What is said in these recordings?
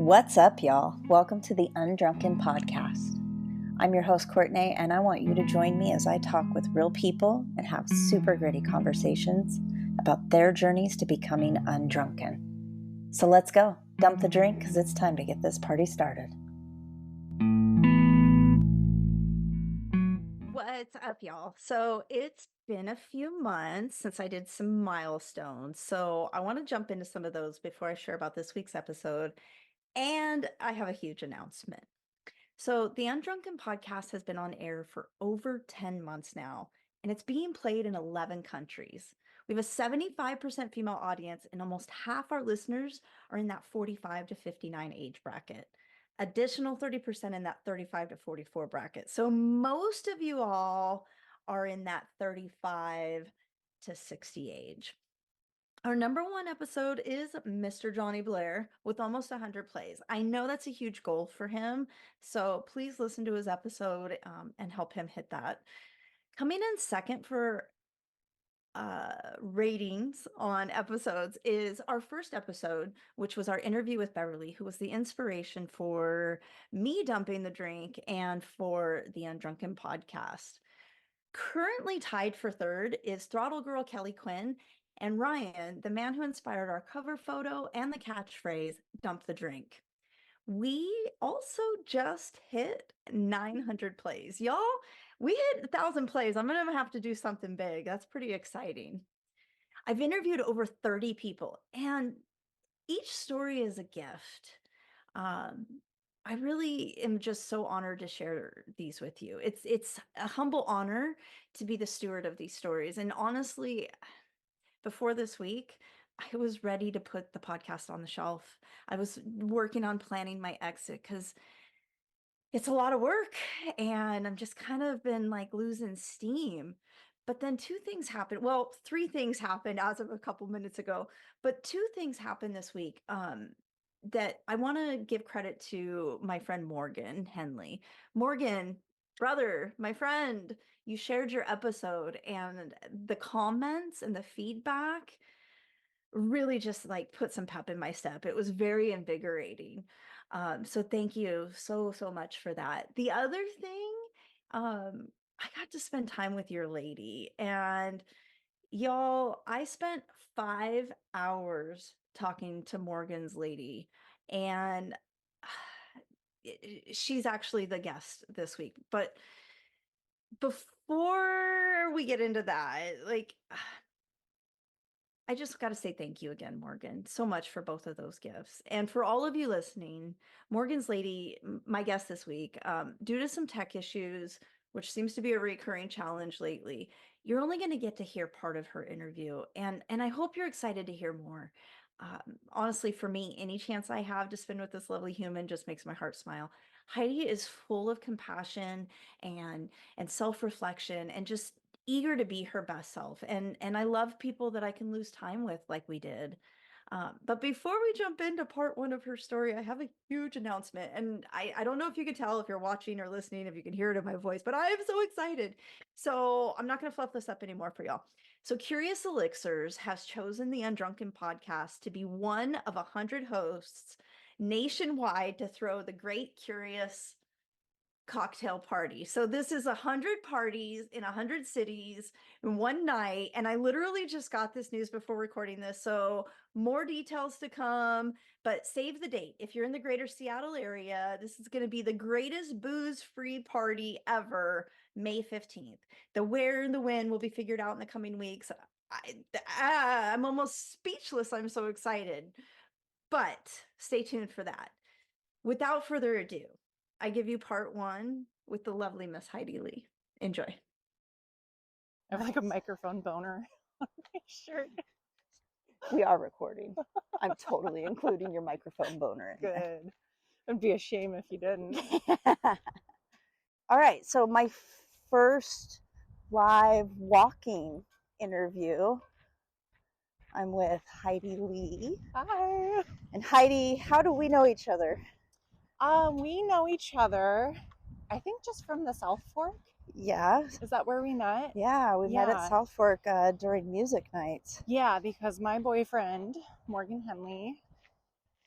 What's up, y'all? Welcome to the Undrunken Podcast. I'm your host, Courtney, and I want you to join me as I talk with real people and have super gritty conversations about their journeys to becoming undrunken. So let's go. Dump the drink because it's time to get this party started. What's up, y'all? So it's been a few months since I did some milestones. So I want to jump into some of those before I share about this week's episode. And I have a huge announcement. So the Undrunken Podcast has been on air for over 10 months now, and it's being played in 11 countries. We have a 75% female audience, and almost half our listeners are in that 45 to 59 age bracket. Additional 30% in that 35 to 44 bracket. So most of you all are in that 35 to 60 age. Our number one episode is Mr. Johnny Blair with almost 100 plays. I know that's a huge goal for him, so please listen to his episode and help him hit that. Coming in second for ratings on episodes is our first episode, which was our interview with Beverly, who was the inspiration for me dumping the drink and for the Undrunken Podcast. Currently tied for third is Throttle Girl Kelly Quinn and Ryan, the man who inspired our cover photo and the catchphrase, dump the drink. We also just hit 900 plays. Y'all, we hit 1,000 plays. I'm going to have to do something big. That's pretty exciting. I've interviewed over 30 people, and each story is a gift. I really am just so honored to share these with you. It's a humble honor to be the steward of these stories. And honestly, before this week, I was ready to put the podcast on the shelf. I was working on planning my exit because it's a lot of work and I'm just kind of been like losing steam. But then two things happened. Well, three things happened as of a couple minutes ago, but two things happened this week that I want to give credit to my friend Morgan Henley. Morgan, brother, my friend, you shared your episode and the comments and the feedback really just like put some pep in my step. It was very invigorating. So thank you so much for that. The other thing, I got to spend time with your lady, and y'all, I spent 5 hours talking to Morgan's lady, and she's actually the guest this week. But before we get into that, like, I just got to say thank you again, Morgan, so much for both of those gifts. And for all of you listening, Morgan's lady, my guest this week, due to some tech issues, which seems to be a recurring challenge lately, you're only going to get to hear part of her interview. And I hope you're excited to hear more. Honestly, for me, any chance I have to spend with this lovely human just makes my heart smile. Heidi is full of compassion and self-reflection and just eager to be her best self. And I love people that I can lose time with like we did. But before we jump into part one of her story, I have a huge announcement. And I don't know if you can tell if you're watching or listening, if you can hear it in my voice, but I am so excited. So I'm not going to fluff this up anymore for y'all. So Curious Elixirs has chosen the Undrunken Podcast to be one of 100 hosts nationwide to throw the Great Curious cocktail party. So this is 100 parties in 100 cities in one night. And I literally just got this news before recording this. So more details to come, but save the date. If you're in the greater Seattle area, this is going to be the greatest booze-free party ever, May 15th. The where and the when will be figured out in the coming weeks. I'm almost speechless. I'm so excited. But stay tuned for that. Without further ado, I give you part one with the lovely Miss Heidi Lee. Enjoy. I have like a microphone boner on my shirt. We are recording. I'm totally including your microphone boner in there. Good. It'd be a shame if you didn't. All right, so my first live walking interview, I'm with Heidi Lee. Hi. And Heidi, how do we know each other? We know each other, I think, just from the South Fork. Yeah. Is that where we met? Yeah, we met at South Fork during music nights. Yeah, because my boyfriend, Morgan Henley,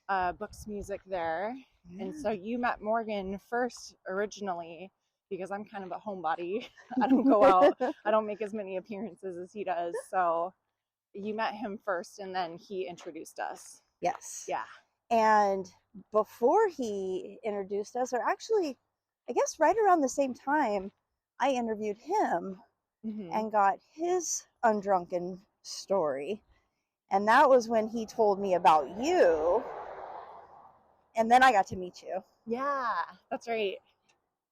books music there. And so you met Morgan first originally, because I'm kind of a homebody. I don't go out. I don't make as many appearances as he does. So you met him first, and then he introduced us. Yes. Yeah. And before he introduced us, or actually, I guess right around the same time, I interviewed him and got his Undrunken story. And that was when he told me about you. And then I got to meet you. Yeah, that's right.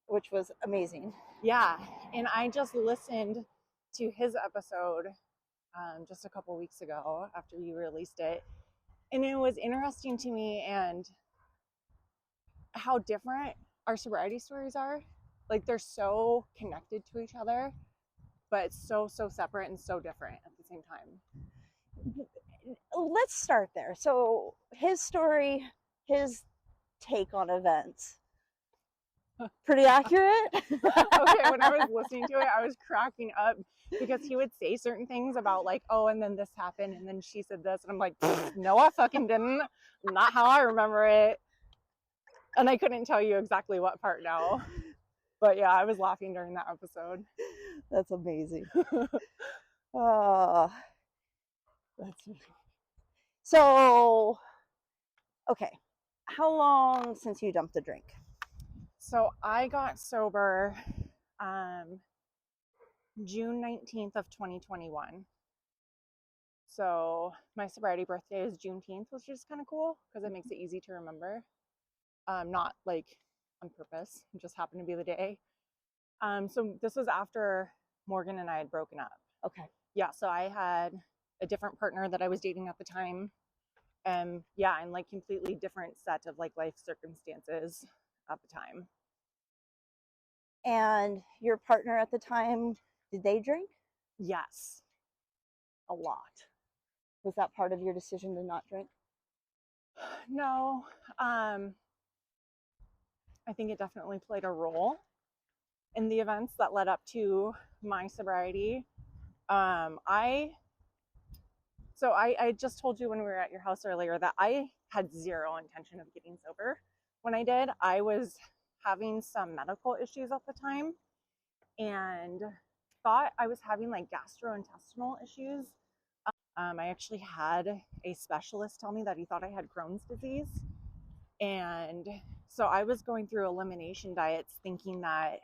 Which was amazing. Yeah. And I just listened to his episode just a couple weeks ago after you released it. And it was interesting to me and how different our sobriety stories are. Like, they're so connected to each other, but so separate and so different at the same time. Let's start there. So his story, his take on events, pretty accurate. Okay, when I was listening to it, I was cracking up because he would say certain things about like, oh, and then this happened, and then she said this, and I'm like, no, I fucking didn't. Not how I remember it. And I couldn't tell you exactly what part now. But yeah, I was laughing during that episode. That's amazing. So, okay. How long since you dumped the drink? So I got sober June 19th of 2021. So my sobriety birthday is Juneteenth, which is kind of cool because it makes it easy to remember. Not like on purpose, it just happened to be the day. So this was after Morgan and I had broken up. Okay. Yeah, so I had a different partner that I was dating at the time. And yeah, and like completely different set of like life circumstances at the time. And your partner at the time, did they drink? Yes. A lot. Was that part of your decision to not drink? No. I think it definitely played a role in the events that led up to my sobriety. I just told you when we were at your house earlier that I had zero intention of getting sober. When I did, I was having some medical issues at the time and thought I was having like gastrointestinal issues. I actually had a specialist tell me that he thought I had Crohn's disease. And so I was going through elimination diets thinking that,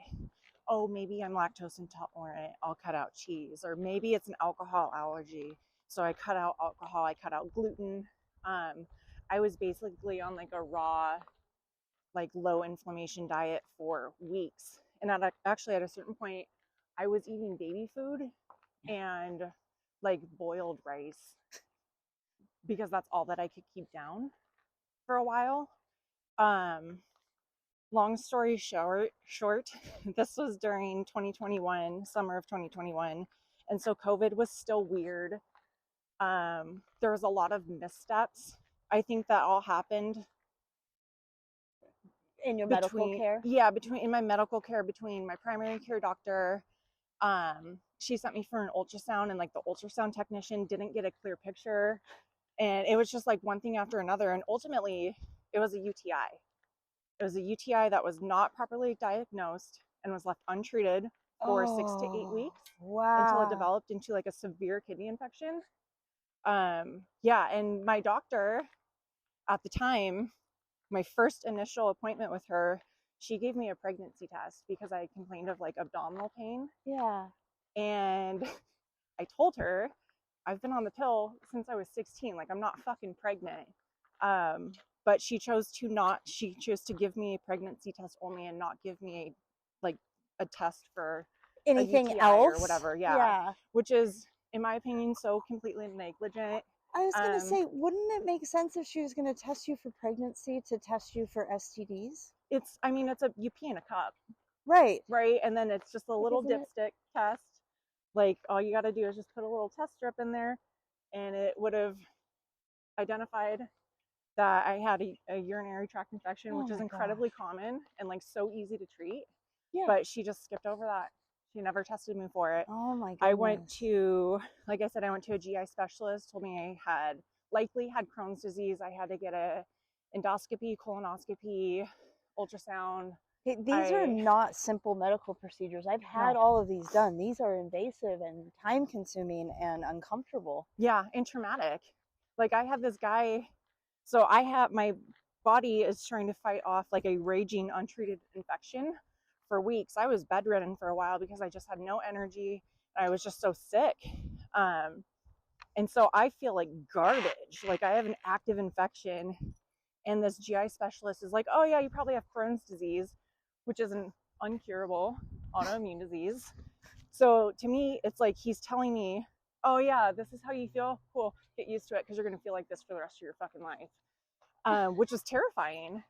oh, maybe I'm lactose intolerant, I'll cut out cheese, or maybe it's an alcohol allergy. So I cut out alcohol, I cut out gluten. I was basically on like a raw, like low inflammation diet for weeks. And actually at a certain point, I was eating baby food and like boiled rice because that's all that I could keep down for a while. Long story short, this was during 2021, summer of 2021. And so COVID was still weird. There was a lot of missteps. I think that all happened in your medical care? Yeah, in my medical care, between my primary care doctor. She sent me for an ultrasound, and like the ultrasound technician didn't get a clear picture. And it was just like one thing after another. And ultimately, it was a UTI. It was a UTI that was not properly diagnosed and was left untreated for 6 to 8 weeks. Wow. Until it developed into like a severe kidney infection. Yeah, and my doctor at the time, my first initial appointment with her, she gave me a pregnancy test because I complained of like abdominal pain. Yeah. And I told her, I've been on the pill since I was 16. Like, I'm not fucking pregnant. But she chose to give me a pregnancy test only and not give me a test for anything else or whatever. Yeah. Which is, in my opinion, so completely negligent. I was going to say, wouldn't it make sense if she was going to test you for pregnancy to test you for STDs? It's you pee in a cup. Right. And then it's just a little dipstick test. Like, all you got to do is just put a little test strip in there, and it would have identified that I had a urinary tract infection, which is incredibly common and like so easy to treat. Yeah. But she just skipped over that. She never tested me for it. Oh my goodness. I went to a GI specialist, told me I likely had Crohn's disease. I had to get a endoscopy, colonoscopy, ultrasound. These are not simple medical procedures. I've had all of these done. These are invasive and time consuming and uncomfortable. Yeah, and traumatic. Like I have this guy, so my body is trying to fight off like a raging untreated infection for weeks. I was bedridden for a while because I just had no energy. I was just so sick. And so I feel like garbage. Like I have an active infection, and this GI specialist is like, oh yeah, you probably have Crohn's disease, which is an uncurable autoimmune disease. So to me, it's like he's telling me, oh yeah, this is how you feel. Cool, get used to it because you're going to feel like this for the rest of your fucking life, which is terrifying.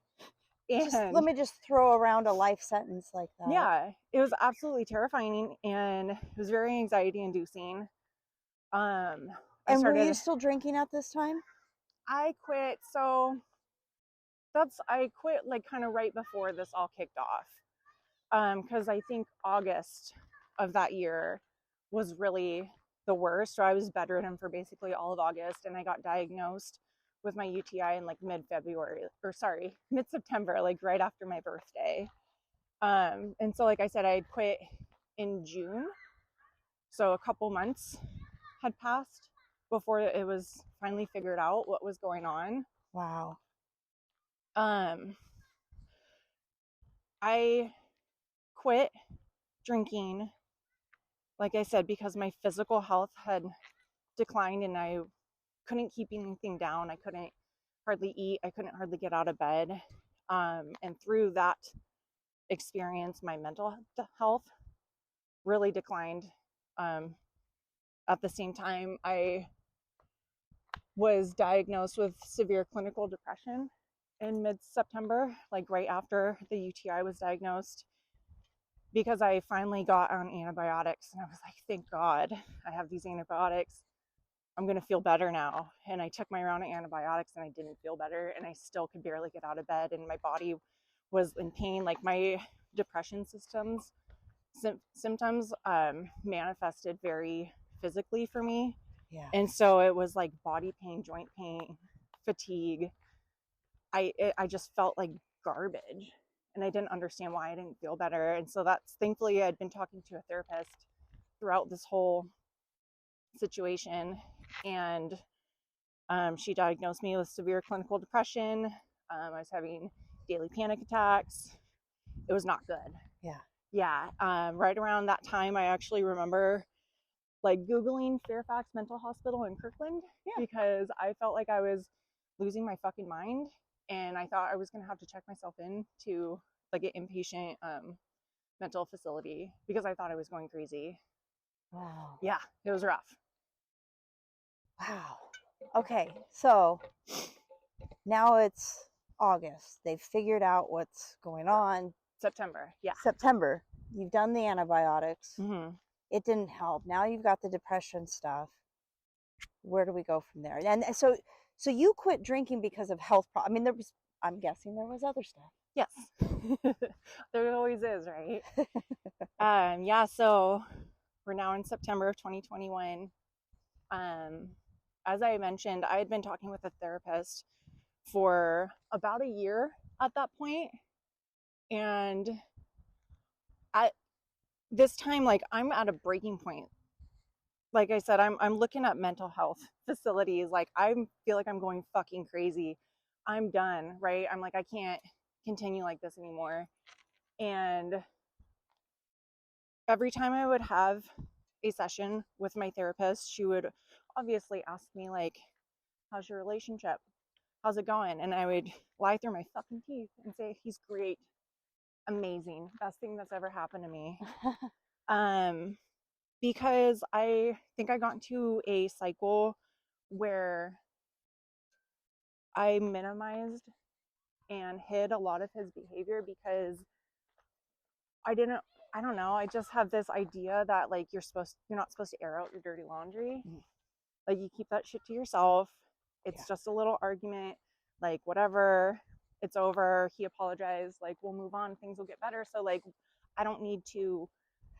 And let me just throw around a life sentence like that. Yeah, it was absolutely terrifying, and it was very anxiety inducing. And were you still drinking at this time? I quit. So I quit like kind of right before this all kicked off. Because I think August of that year was really the worst. So I was bedridden for basically all of August, and I got diagnosed with my UTI in like mid-September, like right after my birthday. And so like I said, I had quit in June. So a couple months had passed before it was finally figured out what was going on. Wow. I quit drinking, like I said, because my physical health had declined and I couldn't keep anything down. I couldn't hardly eat. I couldn't hardly get out of bed. And through that experience, my mental health really declined. At the same time, I was diagnosed with severe clinical depression in mid-September, like right after the UTI was diagnosed, because I finally got on antibiotics, and I was like, thank God I have these antibiotics. I'm going to feel better now. And I took my round of antibiotics and I didn't feel better, and I still could barely get out of bed, and my body was in pain. Like my depression symptoms manifested very physically for me. Yeah. And so it was like body pain, joint pain, fatigue. I just felt like garbage, and I didn't understand why I didn't feel better. And so that's, thankfully, I'd been talking to a therapist throughout this whole situation, and she diagnosed me with severe clinical depression. I was having daily panic attacks. It was not good. Yeah. Right around that time, I actually remember like Googling Fairfax Mental Hospital in Kirkland, because I felt like I was losing my fucking mind, and I thought I was going to have to check myself into like an inpatient mental facility because I thought I was going crazy. Wow. Yeah, it was rough. Wow. Okay, so now it's August. They've figured out what's going on. September. You've done the antibiotics. Mm-hmm. It didn't help. Now you've got the depression stuff. Where do we go from there? And so you quit drinking because of health problems. I mean, I'm guessing there was other stuff. Yes. There always is, right? Yeah, so we're now in September of 2021. As I mentioned, I had been talking with a therapist for about a year at that point. And at this time, like, I'm at a breaking point. Like I said, I'm looking at mental health facilities. Like, I feel like I'm going fucking crazy. I'm done, right? I'm like, I can't continue like this anymore. And every time I would have a session with my therapist, she would obviously ask me, like, how's your relationship? How's it going? And I would lie through my fucking teeth and say, he's great, amazing, best thing that's ever happened to me. Because I think I got into a cycle where I minimized and hid a lot of his behavior because I don't know, I just have this idea that, like, you're not supposed to air out your dirty laundry. Like, you keep that shit to yourself. It's just a little argument, like, whatever, it's over, he apologized, like, we'll move on, things will get better. So, like, I don't need to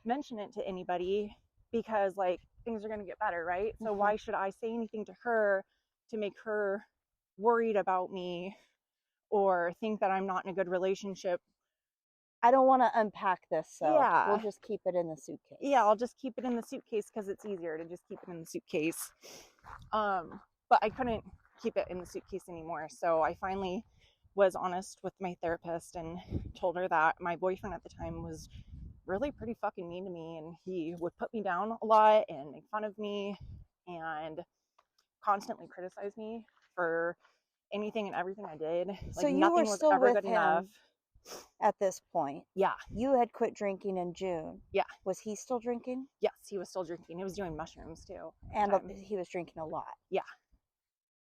mention it to anybody because, like, things are going to get better, right? So why should I say anything to her to make her worried about me or think that I'm not in a good relationship. I don't want to unpack this, so Yeah. we'll just keep it in the suitcase. Yeah, I'll just keep it in the suitcase because it's easier to just keep it in the suitcase. But I couldn't keep it in the suitcase anymore. So I finally was honest with my therapist and told her that my boyfriend at the time was really pretty fucking mean to me, and he would put me down a lot and make fun of me and constantly criticize me for anything and everything I did. So Like you nothing were was still ever with good him enough. at this point. Yeah. You had quit drinking in June. Yeah. Was he still drinking? Yes, he was still drinking. He was doing mushrooms too. And he was drinking a lot. Yeah.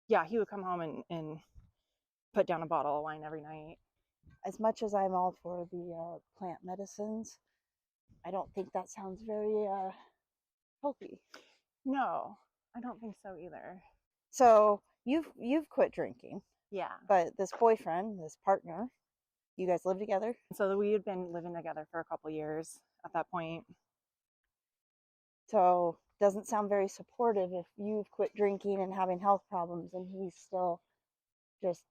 Yeah, he would come home and put down a bottle of wine every night. As much as I'm all for the plant medicines, I don't think that sounds very healthy. No, I don't think so either. So you've quit drinking. Yeah. But this boyfriend, this partner, you guys live together? So we had been living together for a couple years at that point. So doesn't sound very supportive if you've quit drinking and having health problems and he's still just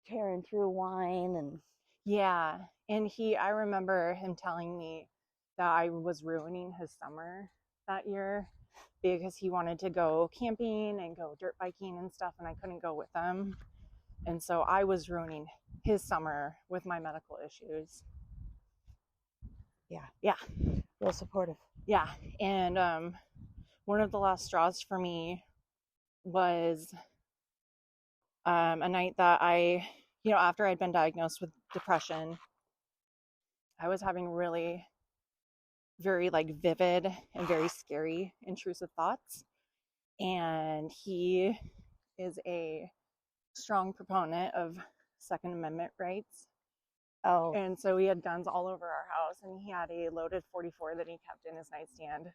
tearing through wine and... Yeah. And I remember him telling me that I was ruining his summer that year because he wanted to go camping and go dirt biking and stuff, and I couldn't go with him. And so I was ruining his summer with my medical issues. Yeah. Yeah. Real supportive. Yeah. And one of the last straws for me was a night that I, after I'd been diagnosed with depression, I was having really very vivid and very scary intrusive thoughts. And he is a strong proponent of Second Amendment rights. Oh. And so he had guns all over our house, and he had a loaded 44 that he kept in his nightstand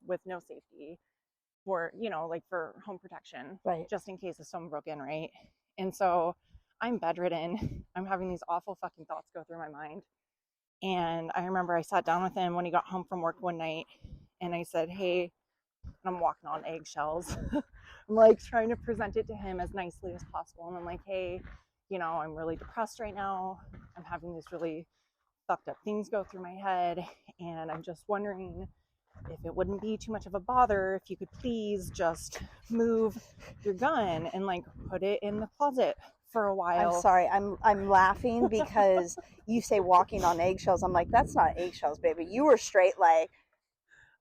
with no safety for, for home protection, right, just in case if someone broke in, right? And so I'm bedridden. I'm having these awful fucking thoughts go through my mind. And I remember I sat down with him when he got home from work one night, and I said, hey, and I'm walking on eggshells. I'm trying to present it to him as nicely as possible. And I'm like, hey, I'm really depressed right now. I'm having these really fucked up things go through my head. And I'm just wondering if it wouldn't be too much of a bother if you could please just move your gun and put it in the closet for a while. I'm sorry. I'm laughing because you say walking on eggshells. I'm like, that's not eggshells, baby. You were straight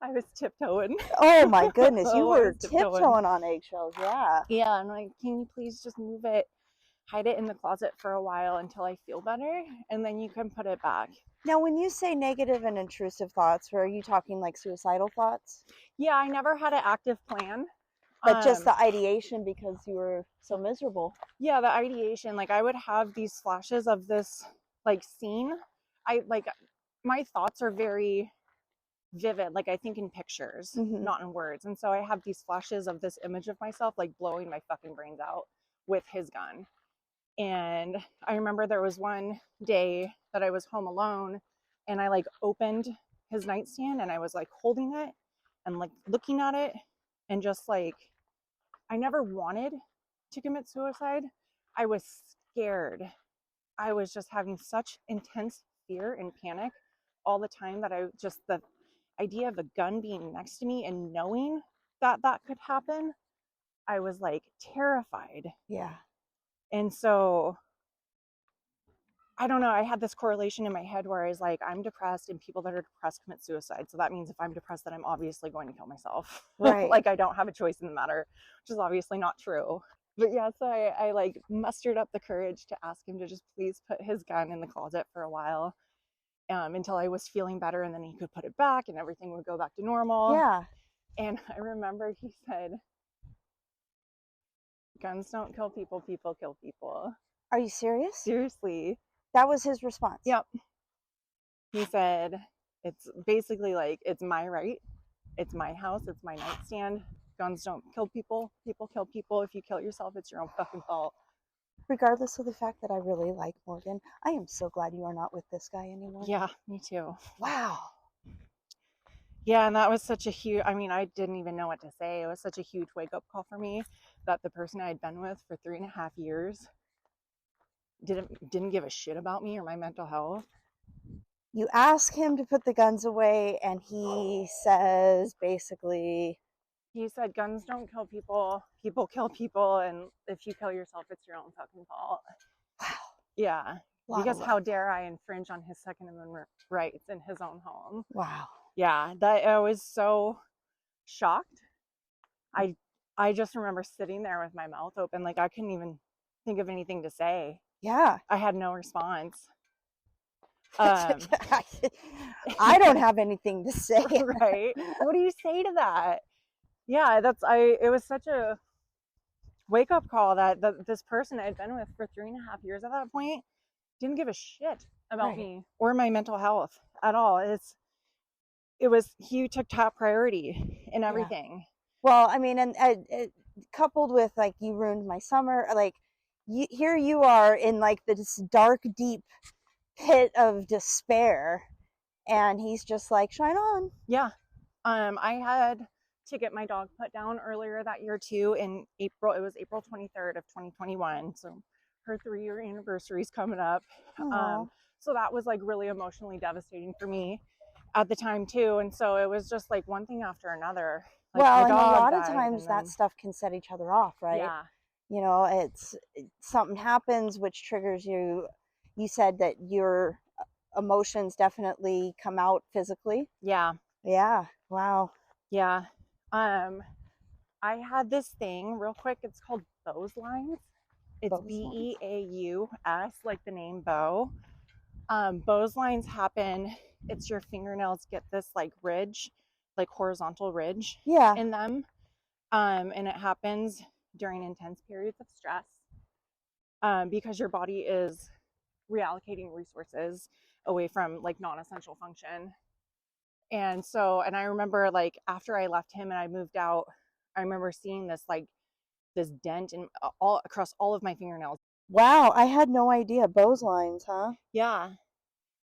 I was tiptoeing. Oh my goodness, you were tiptoeing on eggshells, yeah. Yeah, I'm like, can you please just move it, hide it in the closet for a while until I feel better, and then you can put it back. Now, when you say negative and intrusive thoughts, are you talking suicidal thoughts? Yeah, I never had an active plan. But just the ideation because you were so miserable. Yeah, the ideation. I would have these flashes of this, scene. My thoughts are very vivid. I think in pictures, not in words. And so I have these flashes of this image of myself, blowing my fucking brains out with his gun. And I remember there was one day that I was home alone, and I opened his nightstand, and I was holding it and looking at it, and just I never wanted to commit suicide. I was scared. I was just having such intense fear and panic all the time that the idea of a gun being next to me and knowing that could happen, I was terrified. Yeah. And so I don't know, I had this correlation in my head where I was I'm depressed, and people that are depressed commit suicide. So that means if I'm depressed, then I'm obviously going to kill myself. Right. I don't have a choice in the matter, which is obviously not true. But yeah, so I mustered up the courage to ask him to just please put his gun in the closet for a while until I was feeling better, and then he could put it back and everything would go back to normal. Yeah. And I remember he said, guns don't kill people, people kill people. Are you serious? Seriously. That was his response? Yep. He said, it's basically it's my right. It's my house. It's my nightstand. Guns don't kill people. People kill people. If you kill yourself, it's your own fucking fault. Regardless of the fact that I really like Morgan, I am so glad you are not with this guy anymore. Yeah, me too. Wow. Yeah, and that was such a huge, I didn't even know what to say. It was such a huge wake-up call for me that the person I had been with for 3.5 years didn't give a shit about me or my mental health. You ask him to put the guns away, and he says basically, he said, guns don't kill people, people kill people, and if you kill yourself, it's your own fucking fault. wow. Yeah. Because Wow. how dare I infringe on his Second Amendment rights in his own home? Wow. Yeah, that I was so shocked. I just remember sitting there with my mouth open, like I couldn't even think of anything to say. Yeah. I had no response. I don't have anything to say. Right? What do you say to that? Yeah, it was such a wake-up call that this person I had been with for 3.5 years at that point didn't give a shit about me or my mental health at all. He took top priority in everything. Yeah. Well, I mean, and coupled with like, you ruined my summer, like here you are in like this dark, deep pit of despair, and he's just like, shine on. Yeah. I had to get my dog put down earlier that year too, in April. It was April 23rd of 2021. So her 3-year anniversary is coming up. So that was like really emotionally devastating for me at the time too. And so it was just like one thing after another. Like, well, and a lot of times that stuff can set each other off, right? Yeah. You know, it's something happens which triggers you. You said that your emotions definitely come out physically. Yeah. Yeah. Wow. Yeah. I had this thing real quick. It's called Beau's lines. It's Beaus, like the name Beau. Beau's lines happen. It's your fingernails get this like ridge, like horizontal ridge in them. And it happens during intense periods of stress, because your body is reallocating resources away from like non-essential function. And I remember like after I left him and I moved out, I remember seeing this dent in all across all of my fingernails. Wow, I had no idea. Beau's lines, huh? Yeah,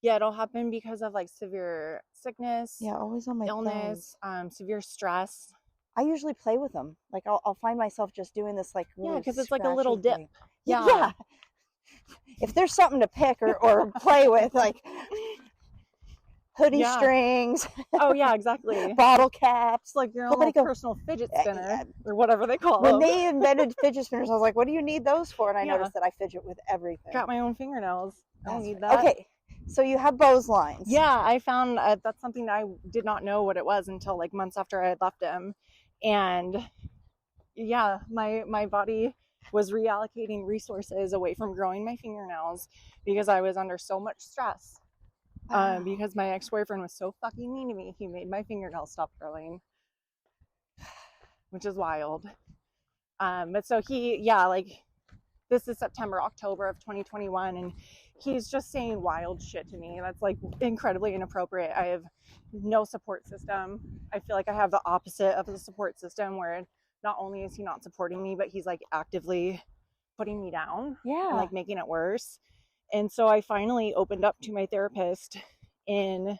it'll happen because of like severe sickness. Yeah, always on my illness, severe stress. I usually play with them. Like I'll find myself just doing this like really because it's like a little dip. Thing. Yeah. If there's something to pick or play with, like hoodie strings. Oh yeah, exactly. Bottle caps, like your own personal fidget spinner or whatever they call them. When they invented fidget spinners, I was like, "What do you need those for?" And I noticed that I fidget with everything. Got my own fingernails. I don't need that. Okay, so you have Beau's lines. Yeah, I found that's something that I did not know what it was until like months after I had left him, and yeah, my body was reallocating resources away from growing my fingernails because I was under so much stress. Because my ex-boyfriend was so fucking mean to me, he made my fingernails stop growing, which is wild. But so this is September, October of 2021, and he's just saying wild shit to me. That's like incredibly inappropriate. I have no support system. I feel like I have the opposite of the support system, where not only is he not supporting me, but he's like actively putting me down and like making it worse. And so I finally opened up to my therapist in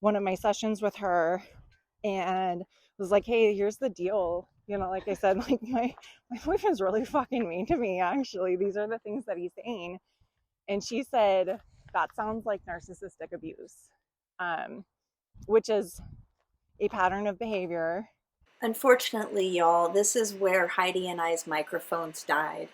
one of my sessions with her and was like, hey, here's the deal. You know, like I said, like my boyfriend's really fucking mean to me, actually. These are the things that he's saying. And she said, that sounds like narcissistic abuse, which is a pattern of behavior. Unfortunately, y'all, this is where Heidi and I's microphones died.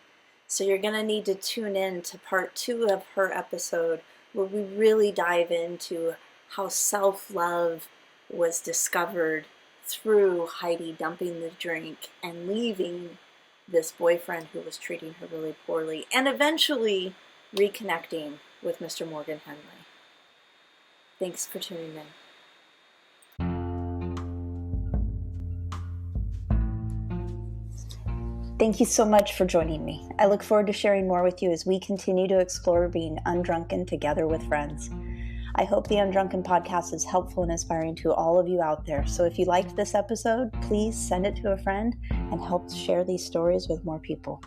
So you're going to need to tune in to part 2 of her episode, where we really dive into how self-love was discovered through Heidi dumping the drink and leaving this boyfriend who was treating her really poorly, and eventually reconnecting with Mr. Morgan Henley. Thanks for tuning in. Thank you so much for joining me. I look forward to sharing more with you as we continue to explore being undrunken together with friends. I hope the Undrunken Podcast is helpful and inspiring to all of you out there. So if you liked this episode, please send it to a friend and help share these stories with more people.